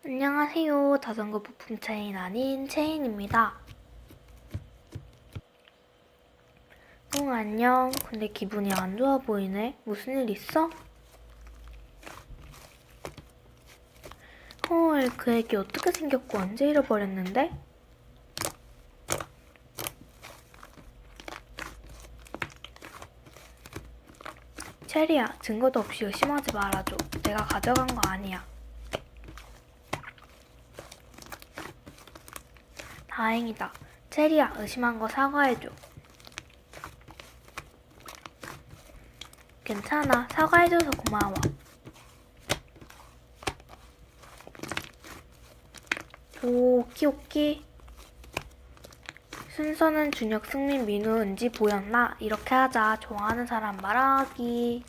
안녕하세요. 자전거 부품 체인 아닌 체인입니다. 응, 안녕. 근데 기분이 안 좋아 보이네. 무슨 일 있어? 헐, 그 애기 어떻게 생겼고 언제 잃어버렸는데? 체리야, 증거도 없이 의심하지 말아줘. 내가 가져간 거 아니야. 다행이다. 체리야, 의심한 거 사과해줘. 괜찮아. 사과해줘서 고마워. 오키. 순서는 준혁, 승민, 민우, 은지, 보였나? 이렇게 하자. 좋아하는 사람 말하기.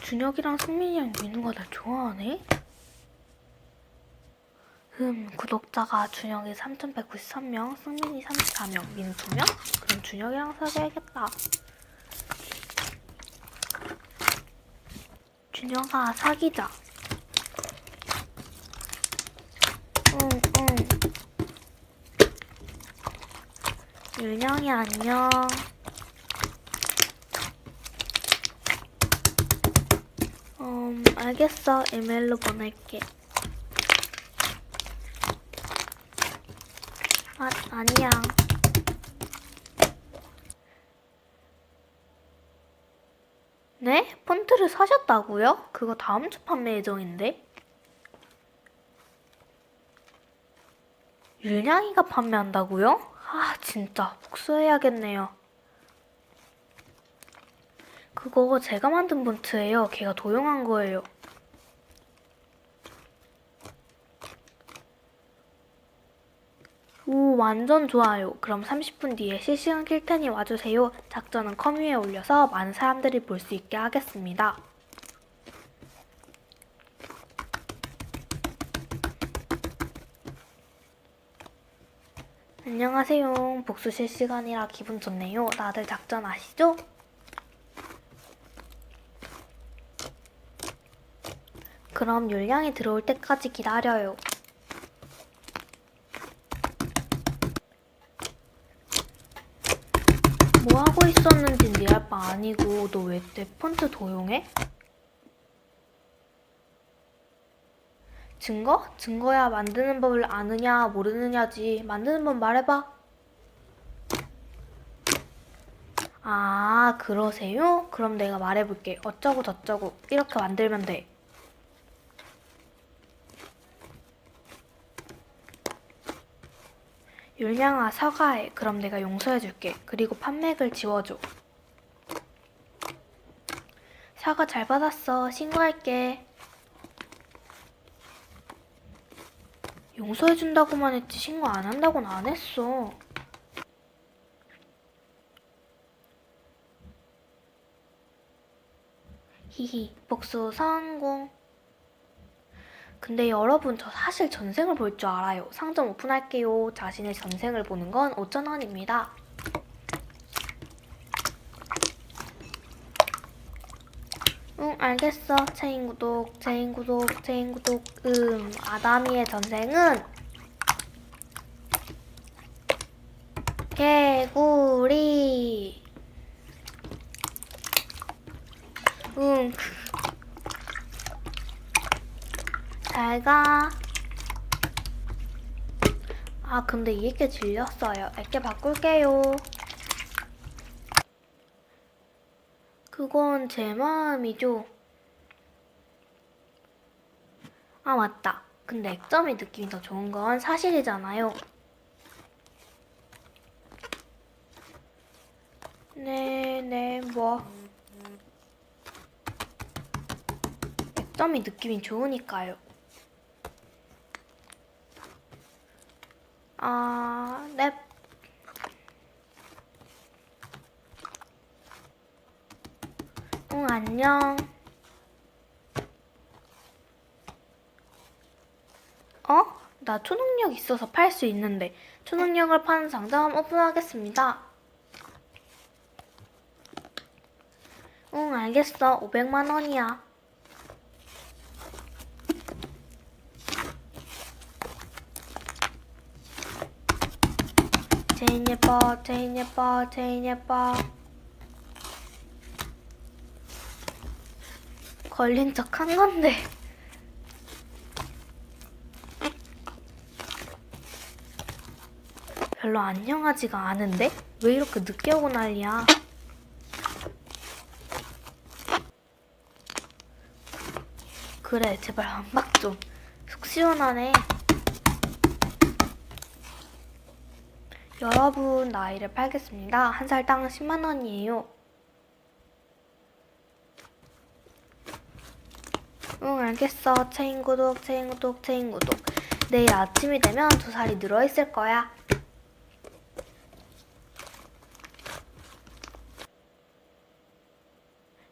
준혁이랑 승민이랑 민우가 날 좋아하네? 구독자가 준혁이 3,193명, 승민이 34명, 민우 2명? 그럼 준혁이랑 사귀어야겠다. 준혁아, 사귀자. 응. 윤영이 안녕. 알겠어. 이메일로 보낼게. 아니야. 네? 폰트를 사셨다고요? 그거 다음 주 판매 예정인데? 율량이가 판매한다고요? 아, 진짜 복수해야겠네요. 그거 제가 만든 폰트예요. 걔가 도용한 거예요. 오, 완전 좋아요. 그럼 30분 뒤에 실시간 킬 테니 와주세요. 작전은 커뮤에 올려서 많은 사람들이 볼 수 있게 하겠습니다. 안녕하세요. 복수 실시간이라 기분 좋네요. 다들 작전 아시죠? 그럼 율량이 들어올 때까지 기다려요. 뭐 하고 있었는지 네 알 바 아니고 너 왜 내 폰트 도용해? 증거? 증거야 만드는 법을 아느냐 모르느냐지. 만드는 법 말해봐. 아, 그러세요? 그럼 내가 말해볼게. 어쩌고 저쩌고 이렇게 만들면 돼. 율량아, 사과해. 그럼 내가 용서해줄게. 그리고 판맥을 지워줘. 사과 잘 받았어. 신고할게. 용서해준다고만 했지 신고 안 한다고는 안 했어. 히히, 복수 성공. 근데 여러분, 저 사실 전생을 볼 줄 알아요. 상점 오픈할게요. 자신의 전생을 보는 건 5,000원입니다. 응, 알겠어. 체인 구독. 아다미의 전생은 개구리. 응. 잘 가. 아, 근데 이게 질렸어요. 애께 바꿀게요. 그건 제 마음이죠. 아, 맞다. 근데 액점의 느낌이 더 좋은 건 사실이잖아요. 네, 뭐. 액점이 느낌이 좋으니까요. 아, 넵. 응, 안녕. 어? 나 초능력 있어서 팔 수 있는데 초능력을 파는 상점 오픈하겠습니다. 응, 알겠어. 500만 원이야. 제인 예뻐, 제인 예뻐, 제인 예뻐. 걸린 척 한 건데. 별로 안녕하지가 않은데? 왜 이렇게 늦게 오고 난리야? 그래, 제발 반박 좀. 속 시원하네. 여러분, 나이를 팔겠습니다. 한 살당 10만 원이에요. 응, 알겠어. 체인 구독, 체인 구독, 체인 구독. 내일 아침이 되면 2살이 늘어있을 거야.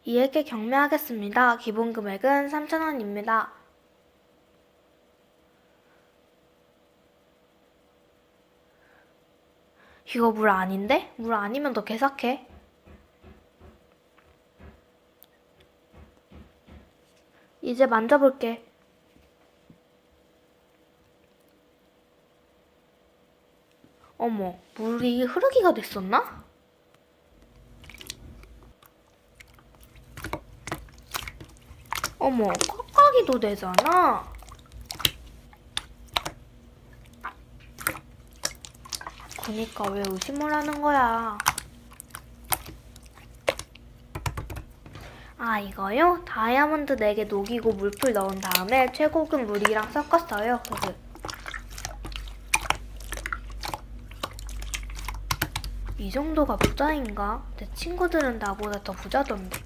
이에게 경매하겠습니다. 기본 금액은 3,000원입니다. 이거 물 아닌데? 물 아니면 더 개삭해. 이제 만져볼게. 어머, 물이 흐르기가 됐었나? 어머, 깎아기도 되잖아. 그니까 왜 의심을 하는 거야? 아, 이거요? 다이아몬드 4개 녹이고 물풀 넣은 다음에 최고급 물이랑 섞었어요. 이 정도가 부자인가? 내 친구들은 나보다 더 부자던데.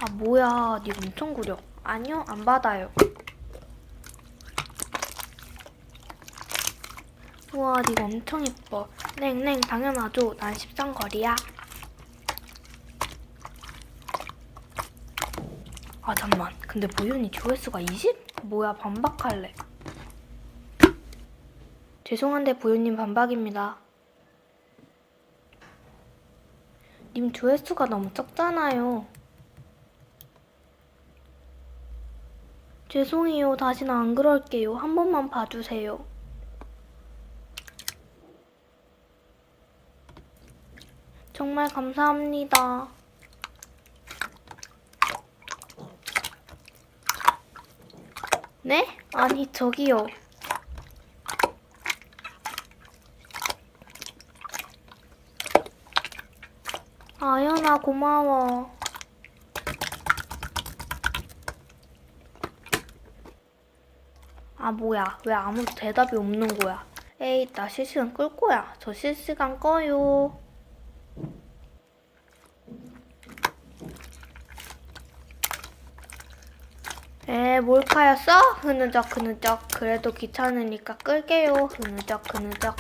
아, 뭐야, 니 엄청 구려. 아니요, 안 받아요. 우와, 니가 엄청 예뻐. 냉냉, 당연하죠. 난 13거리야. 아, 잠만. 근데 보윤이 조회수가 20? 뭐야, 반박할래. 죄송한데 보윤님 반박입니다. 님 조회수가 너무 적잖아요. 죄송해요. 다시는 안 그럴게요. 한 번만 봐주세요. 정말 감사합니다. 네? 아니, 저기요. 아연아, 고마워. 아, 뭐야. 왜 아무도 대답이 없는 거야. 에이, 나 실시간 끌 거야. 저 실시간 꺼요. 몰카였어? 흐느적 흐느적. 그래도 귀찮으니까 끌게요. 흐느적 흐느적.